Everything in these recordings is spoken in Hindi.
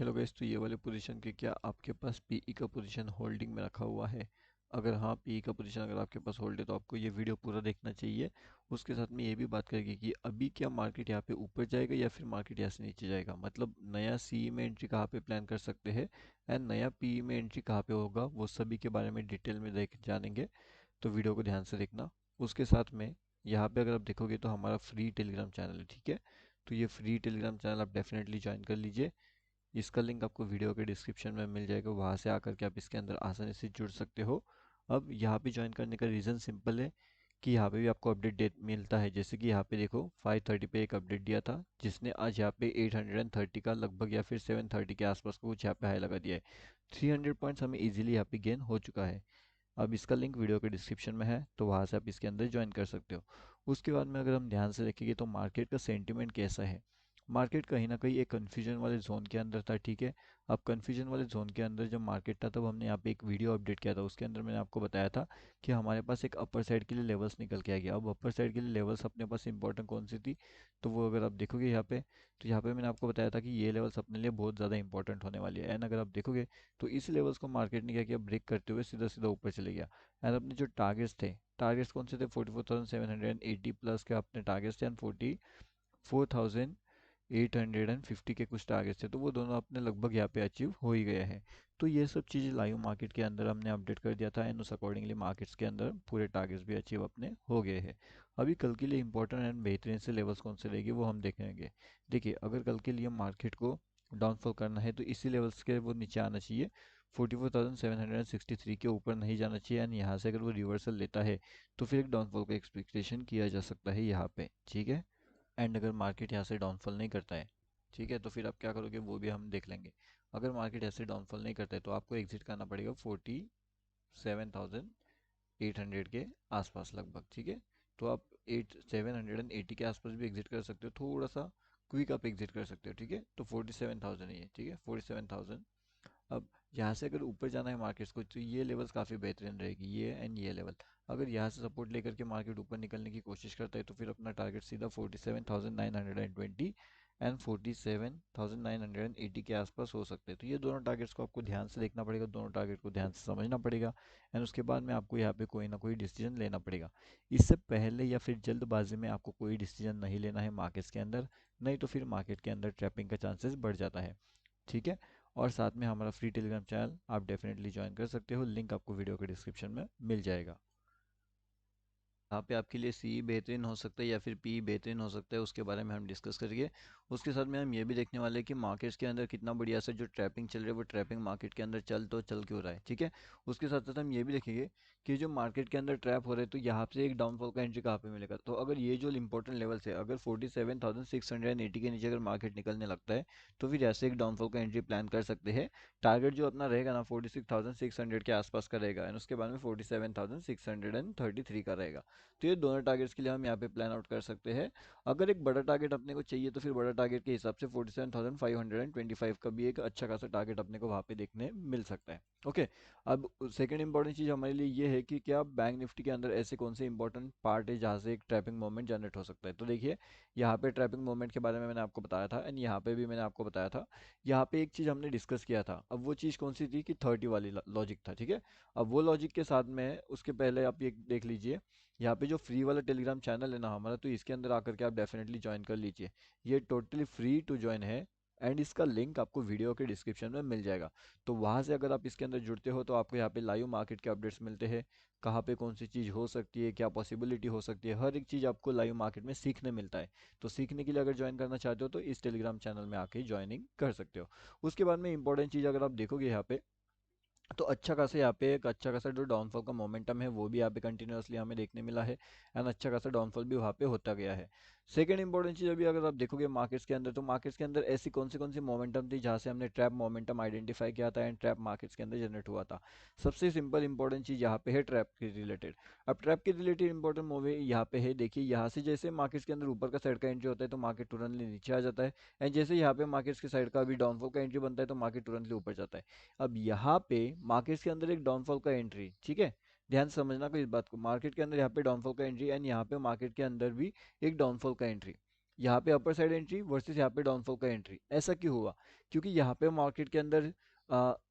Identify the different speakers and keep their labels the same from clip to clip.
Speaker 1: हेलो गाइस, तो ये वाले पोजीशन के क्या आपके पास पीई का पोजीशन होल्डिंग में रखा हुआ है? अगर हाँ, पीई का पोजीशन अगर आपके पास होल्ड है तो आपको ये वीडियो पूरा देखना चाहिए। उसके साथ में ये भी बात करेंगे कि अभी क्या मार्केट यहाँ पे ऊपर जाएगा या फिर मार्केट यहाँ से नीचे जाएगा, मतलब नया सी में एंट्री कहाँ पे प्लान कर सकते हैं एंड नया पीई में एंट्री कहाँ पे होगा, वो सभी के बारे में डिटेल में देख जानेंगे। तो वीडियो को ध्यान से देखना। उसके साथ में यहाँ पे अगर आप देखोगे तो हमारा फ्री टेलीग्राम चैनल है, ठीक है। तो ये फ्री टेलीग्राम चैनल आप डेफिनेटली ज्वाइन कर लीजिए। इसका लिंक आपको वीडियो के डिस्क्रिप्शन में मिल जाएगा, वहाँ से आकर के आप इसके अंदर आसानी से जुड़ सकते हो। अब यहाँ पे ज्वाइन करने का रीज़न सिंपल है कि यहाँ पे भी आपको अपडेट डेट मिलता है। जैसे कि यहाँ पे देखो 5:30 पे एक अपडेट दिया था जिसने आज यहाँ पे 830 का लगभग या फिर 730 के आसपास का कुछ यहाँ पे हाई लगा दिया है। 300 पॉइंट्स हमें इजीली यहाँ पे गेन हो चुका है। अब इसका लिंक वीडियो के डिस्क्रिप्शन में है, तो वहाँ से आप इसके अंदर ज्वाइन कर सकते हो। उसके बाद में अगर हम ध्यान से देखेंगे तो मार्केट का सेंटिमेंट कैसा है। मार्केट कहीं ना कहीं एक कन्फ्यूजन वाले जोन के अंदर था, ठीक है। अब कन्फ्यूजन वाले जोन के अंदर जब मार्केट था तब हमने यहाँ पे एक वीडियो अपडेट किया था, उसके अंदर मैंने आपको बताया था कि हमारे पास एक अपर साइड के लिए लेवल्स निकल के आ गया। अब अपर साइड के लिए लेवल्स अपने पास इंपॉर्टेंट कौन सी थी, तो वो अगर आप देखोगे यहाँ पे, तो यहाँ पे मैंने आपको बताया था कि ये लेवल्स अपने लिए बहुत ज़्यादा इंपॉर्टेंट होने वाली है। एंड अगर आप देखोगे तो इस लेवल्स को मार्केट ने क्या किया, ब्रेक करते हुए सीधा सीधा ऊपर चले गया। एंड अपने जो टारगेट्स थे, टारगेट्स कौन से थे, 44,780 प्लस के अपने टारगेट्स थे एंड 44,850 के कुछ टारगेट्स थे, तो वो दोनों अपने लगभग यहाँ पे अचीव हो ही गए हैं। तो ये सब चीज़ें लाइव मार्केट के अंदर हमने अपडेट कर दिया था एंड उस अकॉर्डिंगली मार्केट्स के अंदर पूरे टारगेट्स भी अचीव अपने हो गए हैं। अभी कल के लिए इंपॉर्टेंट एंड बेहतरीन से लेवल्स कौन से रहेंगे वो हम देखेंगे। देखिए, अगर कल के लिए मार्केट को डाउनफॉल करना है तो इसी लेवल्स के वो नीचे आना चाहिए। 44,763 के ऊपर नहीं जाना चाहिए एंड यहाँ से अगर वो रिवर्सल लेता है तो फिर एक डाउनफॉल का एक्सपेक्टेशन किया जा सकता है यहाँ पे, ठीक है। एंड अगर मार्केट यहाँ से डाउनफॉल नहीं करता है, ठीक है, तो फिर आप क्या करोगे वो भी हम देख लेंगे। अगर मार्केट ऐसे डाउनफॉल नहीं करता है तो आपको एग्जिट करना पड़ेगा 47,800 के आसपास लगभग, ठीक है। तो आप 780 के आसपास भी एग्जिट कर सकते हो, थोड़ा सा क्विक आप एग्जिट कर सकते हो, ठीक है। तो 47,000 ही है, ठीक है, 47,000। अब यहाँ से अगर ऊपर जाना है मार्केट्स को तो ये लेवल्स काफ़ी बेहतरीन रहेगी, ये एंड ये लेवल। अगर यहाँ से सपोर्ट लेकर के मार्केट ऊपर निकलने की कोशिश करता है तो फिर अपना टारगेट सीधा 47,920 एंड 47,980 के आसपास हो सकते हैं। तो ये दोनों टारगेट्स को आपको ध्यान से देखना पड़ेगा, दोनों टारगेट को ध्यान से समझना पड़ेगा एंड उसके बाद में आपको यहाँ पे कोई ना कोई डिसीजन लेना पड़ेगा। इससे पहले या फिर जल्दबाजी में आपको कोई डिसीजन नहीं लेना है मार्केट्स के अंदर, नहीं तो फिर मार्केट के अंदर ट्रैपिंग का चांसेस बढ़ जाता है, ठीक है। और साथ में हमारा फ्री टेलीग्राम चैनल आप डेफिनेटली ज्वाइन कर सकते हो, लिंक आपको वीडियो के डिस्क्रिप्शन में मिल जाएगा। यहाँ पे आपके लिए सी बेहतरीन हो सकता है या फिर पी बेहतरीन हो सकता है, उसके बारे में हम डिस्कस करेंगे। उसके साथ में हम ये भी देखने वाले हैं कि मार्केट्स के अंदर कितना बढ़िया से जो ट्रैपिंग चल रही है वो ट्रैपिंग मार्केट के अंदर चल क्यों रहा है, ठीक है। उसके साथ साथ हम ये भी देखेंगे कि जो मार्केट के अंदर ट्रैप हो रहे हैं तो यहाँ से एक डाउनफॉल का एंट्री कहाँ पे मिलेगा। तो अगर ये जो इंपॉर्टेंट लेवल्स है, अगर 47,680 के नीचे अगर मार्केट निकलने लगता है तो फिर ऐसे एक डाउनफॉल का एंट्री प्लान कर सकते हैं। टारगेट जो अपना रहेगा ना 46,600 के आसपास का रहेगा एंड उसके बाद में 47,633 का रहेगा। तो ये दोनों टारगेट्स के लिए हम यहाँ पे प्लान आउट कर सकते हैं। अगर एक बड़ा टारगेट अपने को चाहिए तो फिर बड़ा टारगेट के हिसाब से 47,525 का भी एक अच्छा खासा टारगेट अपने को वहाँ पे देखने मिल सकता है। ओके। अब सेकंड इंपॉर्टेंट चीज़ हमारे लिए ये है कि क्या बैंक निफ्टी के अंदर ऐसे कौन से इंपॉर्टेंट पार्ट है जहाँ से एक ट्रैपिंग मोमेंट जनरेट हो सकता है। तो देखिए, यहाँ पे ट्रैपिंग मोमेंट के बारे में मैंने आपको बताया था एंड यहाँ पे भी मैंने आपको बताया था। यहाँ पे एक चीज़ हमने डिस्कस किया था, अब वो चीज़ कौन सी थी कि 30 वाली लॉजिक था, ठीक है। अब वो लॉजिक के साथ में उसके पहले आप ये देख लीजिए, यहाँ पे जो फ्री वाला टेलीग्राम चैनल है ना हमारा, तो इसके अंदर आकर के आप डेफिनेटली ज्वाइन कर लीजिए। ये टोटली फ्री टू ज्वाइन है एंड इसका लिंक आपको वीडियो के डिस्क्रिप्शन में मिल जाएगा। तो वहाँ से अगर आप इसके अंदर जुड़ते हो तो आपको यहाँ पे लाइव मार्केट के अपडेट्स मिलते हैं, कहाँ पे कौन सी चीज़ हो सकती है, क्या पॉसिबिलिटी हो सकती है, हर एक चीज़ आपको लाइव मार्केट में सीखने मिलता है। तो सीखने के लिए अगर ज्वाइन करना चाहते हो तो इस टेलीग्राम चैनल में आके ज्वाइनिंग कर सकते हो। उसके बाद में इंपॉर्टेंट चीज़ अगर आप देखोगे यहाँ पे, तो अच्छा खासा यहाँ पे एक अच्छा खासा जो डाउनफॉल का मोमेंटम है वो भी यहाँ पे कंटिन्यूअसली हमें देखने मिला है एंड अच्छा खासा डाउनफॉल भी वहाँ पे होता गया है। सेकंड इंपॉर्टेंट चीज़ अभी अगर आप देखोगे मार्केट्स के अंदर, तो मार्केट्स के अंदर ऐसी कौन सी मोमेंटम थी जहाँ से हमने ट्रैप मोमेंटम आइडेंटिफाई किया था एंड ट्रैप मार्केट्स के अंदर जनरेट हुआ था। सबसे सिंपल इंपॉर्टेंट चीज़ यहाँ पे है ट्रैप के रिलेटेड। अब ट्रैप के रिलेटेड इंपॉर्टेंट मूवी यहाँ पे है, देखिए यहाँ से जैसे मार्केट्स के अंदर ऊपर का साइड का एंट्री होता है तो मार्केट तुरंतली नीचे आ जाता है एंड जैसे यहाँ पे मार्केट्स के साइड का अभी डाउनफॉल का एंट्री बनता है तो मार्केट तुरंतली ऊपर जाता है। अब यहाँ पे मार्केट्स के अंदर एक डाउनफॉल का एंट्री, ठीक है, ध्यान से समझना को इस बात को, मार्केट के अंदर यहाँ पे डाउनफॉल का एंट्री एंड यहाँ पे मार्केट के अंदर भी एक डाउनफॉल का एंट्री। यहाँ पे अपर साइड एंट्री वर्सेस यहाँ पे डाउनफॉल का एंट्री। ऐसा क्यों हुआ? क्योंकि यहाँ पे मार्केट के अंदर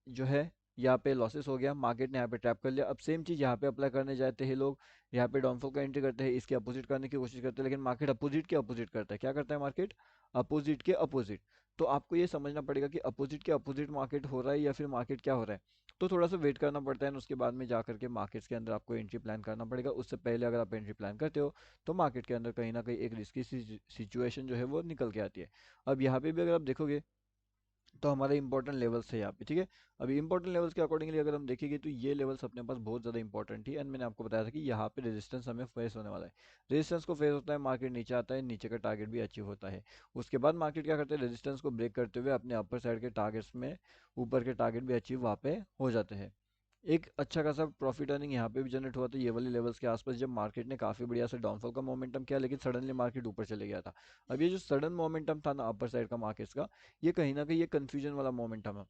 Speaker 1: जो है यहाँ पे लॉसेस हो गया, मार्केट ने यहाँ पे ट्रैप कर लिया। अब सेम चीज़ यहाँ पे अप्लाई करने जाते हैं लोग, यहाँ पे डाउनफॉल का एंट्री करते हैं, इसके अपोजिट करने की कोशिश करते हैं, लेकिन मार्केट अपोजिट के अपोजिट करता है। क्या करता है मार्केट? अपोजिट के अपोजिट। तो आपको ये समझना पड़ेगा कि अपोजिट के अपोजिट मार्केट हो रहा है या फिर मार्केट क्या हो रहा है। तो थोड़ा सा वेट करना पड़ता है, और उसके बाद में जा करके मार्केट्स के अंदर आपको एंट्री प्लान करना पड़ेगा। उससे पहले अगर आप एंट्री प्लान करते हो तो मार्केट के अंदर कहीं ना कहीं एक रिस्की सिचुएशन जो है वो निकल के आती है। अब यहाँ पे भी अगर आप देखोगे तो हमारे इंपॉर्टेंट लेवल्स है यहाँ पे, ठीक है। अभी इंपॉर्टेंट लेवल्स के अकॉर्डिंगली अगर हम देखेंगे तो ये लेवल्स अपने पास बहुत ज़्यादा इंपॉर्टेंट थी, एंड मैंने आपको बताया था कि यहाँ पे रेजिस्टेंस हमें फेस होने वाला है। रेजिस्टेंस को फेस होता है, मार्केट नीचे आता है, नीचे का टारगेट भी अचीव होता है। उसके बाद मार्केट क्या करता है, रेजिस्टेंस को ब्रेक करते हुए अपने अपर साइड के टारगेट्स में ऊपर के टारगेट भी अचीव वहाँ पे हो जाते हैं। एक अच्छा खासा प्रॉफिट अर्निंग यहाँ पे भी जनरेट हुआ था ये वाले लेवल्स के आसपास, जब मार्केट ने काफी बढ़िया से डाउनफॉल का मोमेंटम किया, लेकिन सडनली मार्केट ऊपर चले गया था। अब ये जो सडन मोमेंटम था ना अपर साइड का मार्केट्स का, ये कहीं ना कहीं ये कंफ्यूजन वाला मोमेंटम है।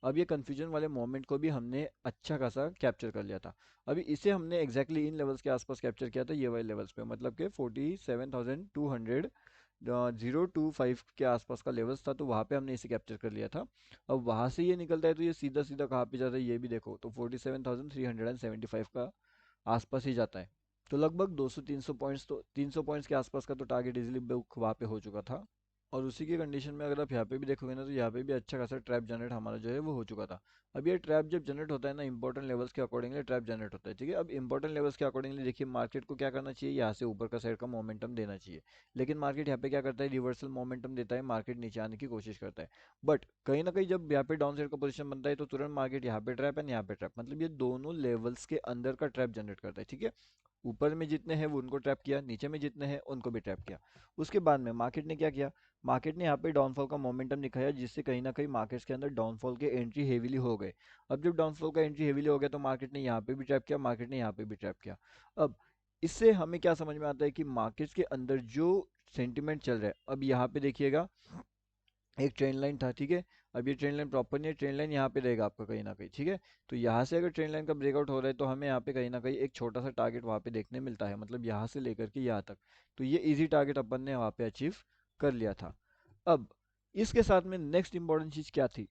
Speaker 1: अब ये कंफ्यूजन वाले मोमेंट को भी हमने अच्छा खासा कैप्चर कर लिया था। अभी इसे हमने एग्जैक्टली इन लेवल्स के आसपास कैप्चर किया था, ये वाले लेवल्स पे, मतलब कि 47,200 025 के आसपास का लेवल्स था, तो वहाँ पे हमने इसे कैप्चर कर लिया था। अब वहाँ से ये निकलता है तो ये सीधा सीधा कहाँ पे जाता है ये भी देखो, तो 47,375 का आसपास ही जाता है। तो लगभग 200-300 पॉइंट्स, तो 300 पॉइंट्स के आसपास का तो टारगेट इजिली बुक वहाँ पे हो चुका था। और उसी की कंडीशन में अगर आप यहाँ पे भी देखोगे ना, तो यहाँ पे भी अच्छा खासा ट्रैप जनरेट हमारा जो है वो हो चुका था। अब ये ट्रैप जब जनरेट होता है ना, इंपॉर्टेंट लेवल्स के अकॉर्डिंगली ट्रैप जनरेट होता है, ठीक है। अब इंपॉर्टेंट लेवल्स के अकॉर्डिंगली देखिए मार्केट को क्या करना चाहिए, यहाँ से ऊपर का साइड का मोमेंटम देना चाहिए। लेकिन मार्केट यहाँ पे क्या करता है, रिवर्सल मोमेंटम देता है, मार्केट नीचे आने की कोशिश करता है। बट कहीं ना कहीं जब यहाँ पे डाउन साइड का पोजिशन बनता है तो तुरंत मार्केट यहाँ पे ट्रैप एंड यहाँ पे ट्रैप, मतलब ये दोनों लेवल्स के अंदर का ट्रैप जनरेट करता है, ठीक है। ऊपर में जितने हैं वो उनको ट्रैप किया, नीचे में जितने हैं उनको भी ट्रैप किया। उसके बाद में मार्केट ने क्या किया, मार्केट ने यहाँ पे डाउनफॉल का मोमेंटम दिखाया, जिससे कहीं ना कहीं मार्केट्स के अंदर डाउनफॉल के एंट्री हेवीली हो गए। अब जब डाउनफॉल का एंट्री हेवीली हो गया तो मार्केट ने यहाँ पे भी ट्रैप किया, मार्केट ने यहाँ पे भी ट्रैप किया। अब इससे हमें क्या समझ में आता है कि मार्केट्स के अंदर जो सेंटिमेंट चल रहा है, अब यहाँ पे देखिएगा एक ट्रेंड लाइन था, ठीक है। अब ये ट्रेंड लाइन प्रॉपर नहीं है, ट्रेंड लाइन यहाँ पे रहेगा आपका कहीं ना कहीं, ठीक है। तो यहाँ से अगर ट्रेंड लाइन का ब्रेकआउट हो रहा है तो हमें यहाँ पे कहीं ना कहीं एक छोटा सा टारगेट वहाँ पे देखने मिलता है, मतलब यहाँ से लेकर के यहाँ तक। तो ये इजी टारगेट अपन ने वहाँ पे अचीव कर लिया था। अब इसके साथ में नेक्स्ट इंपॉर्टेंट चीज़ क्या थी,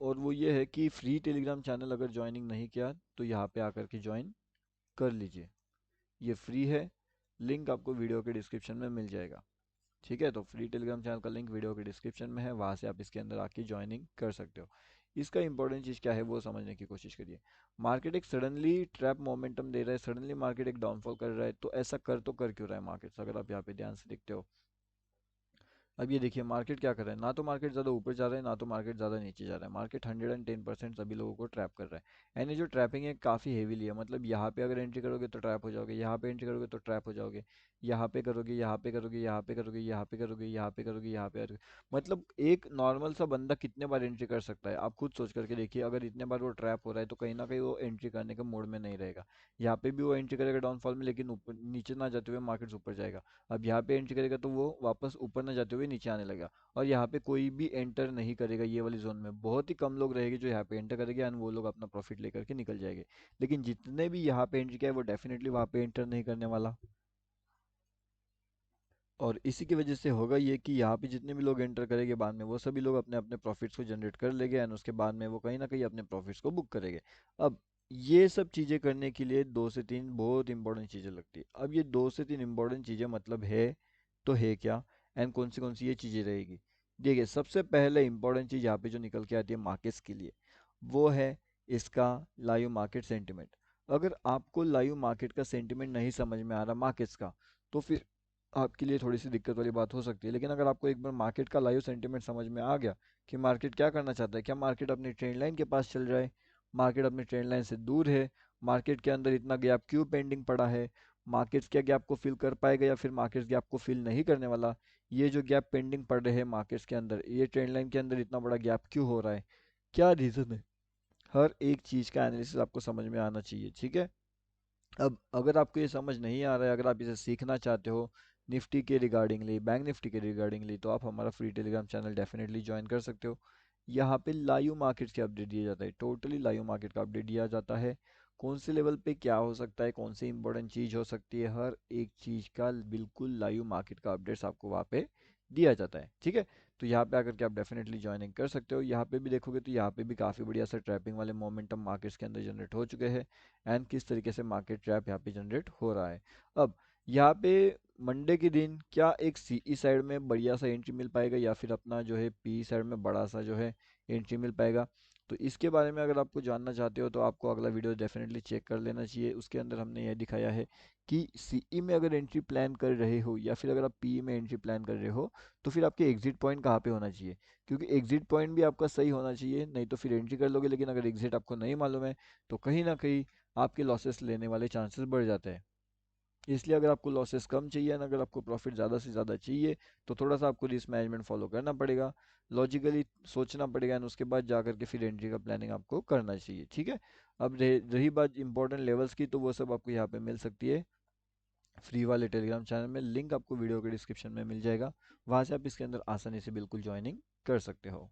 Speaker 1: और वो ये है कि फ्री टेलीग्राम चैनल अगर ज्वाइनिंग नहीं किया तो यहाँ पे आकर के ज्वाइन कर लीजिए। ये फ्री है, लिंक आपको वीडियो के डिस्क्रिप्शन में मिल जाएगा, ठीक है। तो फ्री टेलीग्राम चैनल का लिंक वीडियो के डिस्क्रिप्शन में है, वहाँ से आप इसके अंदर आके ज्वाइनिंग कर सकते हो। इसका इंपॉर्टेंट चीज़ क्या है वो समझने की कोशिश करिए। मार्केट एक सडनली ट्रैप मोमेंटम दे रहा है, सडनली मार्केट एक डाउनफॉल कर रहा है, तो ऐसा कर तो कर क्यों रहा है मार्केट, अगर आप यहाँ पे ध्यान से देखते हो। अब ये देखिए मार्केट क्या कर रहा है, ना तो मार्केट ज़्यादा ऊपर जा रहा है, ना तो मार्केट ज़्यादा नीचे जा रहा है। मार्केट 110% सभी लोगों को ट्रैप कर रहा है, एंड ये जो ट्रैपिंग है काफ़ी हेवीली है। मतलब यहाँ पे अगर एंट्री करोगे तो ट्रैप हो जाओगे, यहाँ पे एंट्री करोगे तो ट्रैप हो जाओगे, यहाँ पे करोगे, यहाँ पे करोगे, यहाँ पे करोगे, यहाँ पे करोगे, यहाँ पे करोगे, यहाँ पे करोगे। मतलब एक नॉर्मल सा बंदा कितने बार एंट्री कर सकता है, आप खुद सोच करके देखिए। अगर इतने बार वो ट्रैप हो रहा है तो कहीं ना कहीं वो एंट्री करने के मोड में नहीं रहेगा। यहाँ पे भी वो एंट्री करेगा डाउनफॉल में, लेकिन ऊपर नीचे ना जाते हुए मार्केट ऊपर जाएगा। अब यहाँ पे एंट्री करेगा तो वो वापस ऊपर ना जाते हुए नीचे आने लगेगा। और यहाँ पे कोई भी एंटर नहीं करेगा, ये वाली जोन में बहुत ही कम लोग रहेंगे जो यहाँ पे एंटर करेंगे, एंड वो लोग अपना प्रॉफिट लेकर के निकल जाएंगे। लेकिन जितने भी यहाँ पे एंट्री किया है वो डेफिनेटली वहाँ पे एंटर नहीं करने वाला। और इसी की वजह से होगा ये कि यहाँ पे जितने भी लोग एंटर करेंगे बाद में वो सभी लोग अपने अपने प्रॉफिट्स को जनरेट कर लेंगे, एंड उसके बाद में वो कहीं ना कहीं अपने प्रॉफिट्स को बुक करेंगे। अब ये सब चीज़ें करने के लिए दो से तीन बहुत इंपॉर्टेंट चीज़ें लगती है। अब ये दो से तीन इंपॉर्टेंट चीज़ें मतलब है तो है क्या, एंड कौन सी ये चीज़ें रहेगी। देखिए सबसे पहले इंपॉर्टेंट चीज़ यहाँ पे जो निकल के आती है मार्केट्स के लिए, वो है इसका लाइव मार्केट सेंटिमेंट। अगर आपको लाइव मार्केट का सेंटिमेंट नहीं समझ में आ रहा मार्केट्स का, तो फिर आपके लिए थोड़ी सी दिक्कत वाली बात हो सकती है। लेकिन अगर आपको एक बार मार्केट का लाइव सेंटिमेंट समझ में आ गया कि मार्केट क्या करना चाहता है, क्या मार्केट अपनी ट्रेंड लाइन के पास चल रहा है, मार्केट अपनी ट्रेंड लाइन से दूर है, मार्केट के अंदर इतना गैप क्यों पेंडिंग पड़ा है, मार्केट्स क्या गैप को फिल कर पाएगा या फिर मार्केट्स गैप को फिल नहीं करने वाला, ये जो गैप पेंडिंग पड़ रहे हैं मार्केट्स के अंदर, ये ट्रेंड लाइन के अंदर इतना बड़ा गैप क्यों हो रहा है, क्या रीज़न है, हर एक चीज़ का एनालिसिस आपको समझ में आना चाहिए, ठीक है। अब अगर आपको ये समझ नहीं आ रहा है, अगर आप इसे सीखना चाहते हो निफ्टी के रिगार्डिंगली, बैंक निफ्टी के रिगार्डिंगली, तो आप हमारा free Telegram channel definitely join कर सकते हो। यहाँ पे लाइव मार्केट्स के अपडेट दिया जाता है, टोटली लाइव मार्केट का अपडेट दिया जाता है। कौन से लेवल पे क्या हो सकता है, कौन सी इंपॉर्टेंट चीज़ हो सकती है, हर एक चीज़ का बिल्कुल लाइव मार्केट का अपडेट्स आपको वहाँ पे दिया जाता है। ठीक है, तो यहाँ पे आकर के आप डेफिनेटली ज्वाइनिंग कर सकते हो। यहाँ पे भी देखोगे तो यहाँ पे भी काफ़ी बढ़िया सा ट्रैपिंग वाले मोमेंटम मार्केट्स के अंदर जनरेट हो चुके हैं एंड किस तरीके से मार्केट ट्रैप यहाँ पे जनरेट हो रहा है। अब यहाँ पे मंडे के दिन क्या एक सीई साइड में बढ़िया सा एंट्री मिल पाएगा या फिर अपना जो है पी साइड में बड़ा सा जो है एंट्री मिल पाएगा, तो इसके बारे में अगर आपको जानना चाहते हो तो आपको अगला वीडियो डेफिनेटली चेक कर लेना चाहिए। उसके अंदर हमने यह दिखाया है कि सीई में अगर एंट्री प्लान कर रहे हो या फिर अगर आप पी में एंट्री प्लान कर रहे हो तो फिर आपके एग्जिट पॉइंट कहाँ पे होना चाहिए, क्योंकि एग्जिट पॉइंट भी आपका सही होना चाहिए, नहीं तो फिर एंट्री कर लोगे लेकिन अगर एग्जिट आपको नहीं मालूम है तो कहीं ना कहीं आपके लॉसेस लेने वाले चांसेस बढ़ जाते हैं। इसलिए अगर आपको लॉसेस कम चाहिए ना, अगर आपको प्रॉफिट ज़्यादा से ज़्यादा चाहिए तो थोड़ा सा आपको रिस्क मैनेजमेंट फॉलो करना पड़ेगा, लॉजिकली सोचना पड़ेगा एंड उसके बाद जा करके फिर एंट्री का प्लानिंग आपको करना चाहिए। ठीक है, अब रही बात इंपॉर्टेंट लेवल्स की, तो वो सब आपको यहाँ पे मिल सकती है फ्री वाले टेलीग्राम चैनल में, लिंक आपको वीडियो के डिस्क्रिप्शन में मिल जाएगा, वहाँ से आप इसके अंदर आसानी से बिल्कुल ज्वाइनिंग कर सकते हो।